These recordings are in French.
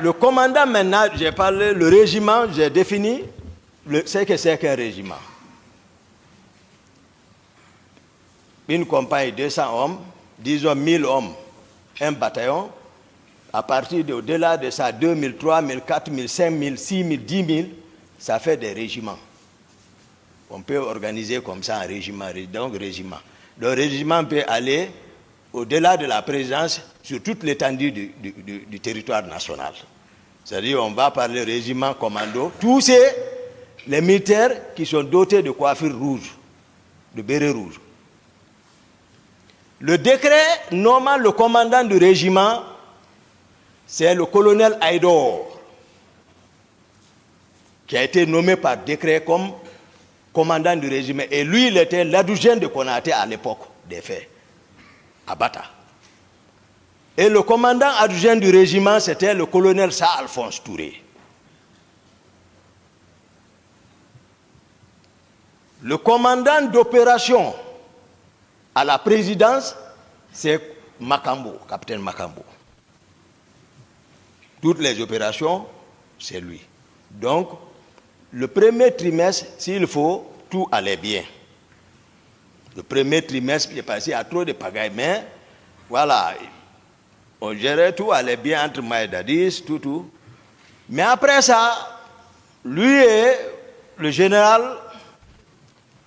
Le commandant, maintenant, j'ai parlé, le régiment, j'ai défini ce que c'est qu'un régiment. Une compagnie, 200 hommes, disons 1000 hommes, un bataillon. À partir au-delà de ça, 2000, 3000, 4000, 5000, 6000, 10 000, ça fait des régiments. On peut organiser comme ça un régiment, donc régiment. Le régiment peut aller au-delà de la présence sur toute l'étendue du territoire national. C'est-à-dire on va parler régiment, commando, tous les militaires qui sont dotés de coiffure rouge, de béret rouge. Le décret nommant le commandant du régiment, c'est le colonel Aïdor, qui a été nommé par décret comme commandant du régiment. Et lui, il était l'adjoint de Konaté à l'époque des faits, à Bata. Et le commandant adjoint du régiment, c'était le colonel Sa-Alphonse Touré. Le commandant d'opération à la présidence, c'est Makambo, capitaine Makambo. Toutes les opérations, c'est lui. Donc, le premier trimestre, s'il faut, tout allait bien. Le premier trimestre, j'ai passé à trop de pagaille, mais voilà, on gérait, tout allait bien entre moi et Dadis, tout. Mais après ça, lui et le général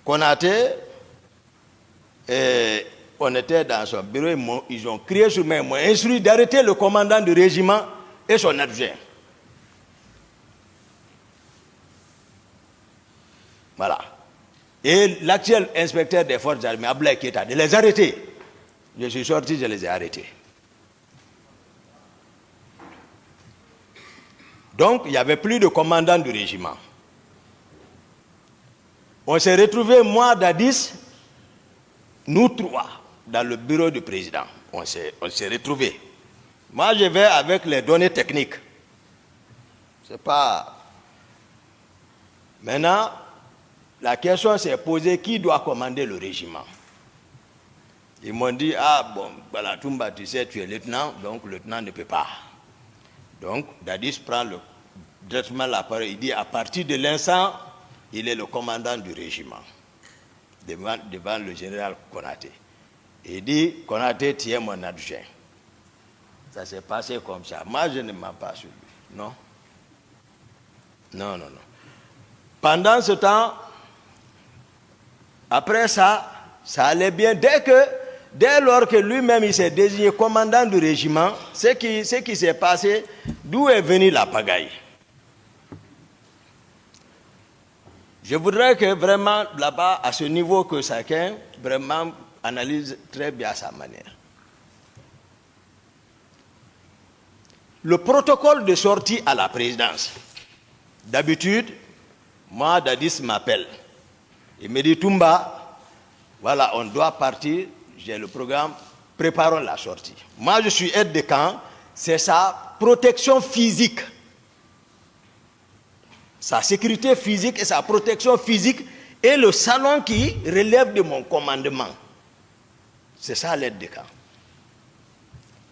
Konaté, on était dans son bureau, ils ont crié sur moi, ils m'ont instruit d'arrêter le commandant du régiment et son adjoint. Voilà. Et l'actuel inspecteur des forces armées, Ablaï Keita, de les arrêter. Je suis sorti, je les ai arrêtés. Donc, il n'y avait plus de commandant du régiment. On s'est retrouvés, moi, Dadis, nous trois, dans le bureau du président. On s'est retrouvés. Moi, je vais avec les données techniques. C'est pas... Maintenant, la question s'est posée, qui doit commander le régiment? Ils m'ont dit, ah bon, voilà, Toumba, tu sais, tu es lieutenant, donc le lieutenant ne peut pas. Donc, Dadis prend directement la parole, il dit, à partir de l'instant, il est le commandant du régiment, devant le général Konaté. Il dit, Konaté, tu es mon adjoint. Ça s'est passé comme ça. Moi, je ne mens pas sur lui. Non. Pendant ce temps, après ça, ça allait bien. Dès lors que lui-même, il s'est désigné commandant du régiment, ce qui s'est passé, d'où est venue la pagaille. Je voudrais que vraiment, là-bas, à ce niveau, que chacun vraiment analyse très bien sa manière. Le protocole de sortie à la présidence. D'habitude, moi, Dadis m'appelle. Il me dit, Toumba, voilà, on doit partir, j'ai le programme, préparons la sortie. Moi, je suis aide de camp, c'est sa protection physique. Sa sécurité physique et sa protection physique est le salon qui relève de mon commandement. C'est ça l'aide de camp.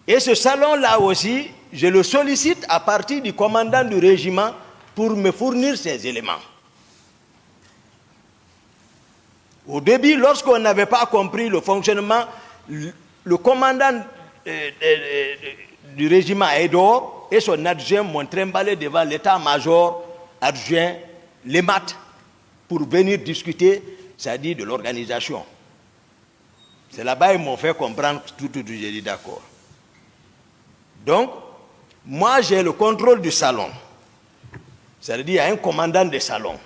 Et ce salon-là aussi, je le sollicite à partir du commandant du régiment pour me fournir ces éléments. Au début, lorsqu'on n'avait pas compris le fonctionnement, le commandant du régiment Aïdor et son adjoint m'ont trimballé devant l'état-major adjoint, les maths, pour venir discuter, c'est-à-dire de l'organisation. C'est là-bas qu'ils m'ont fait comprendre tout, j'ai dit d'accord. Donc, moi j'ai le contrôle du salon. C'est-à-dire qu'il y a un commandant de salon.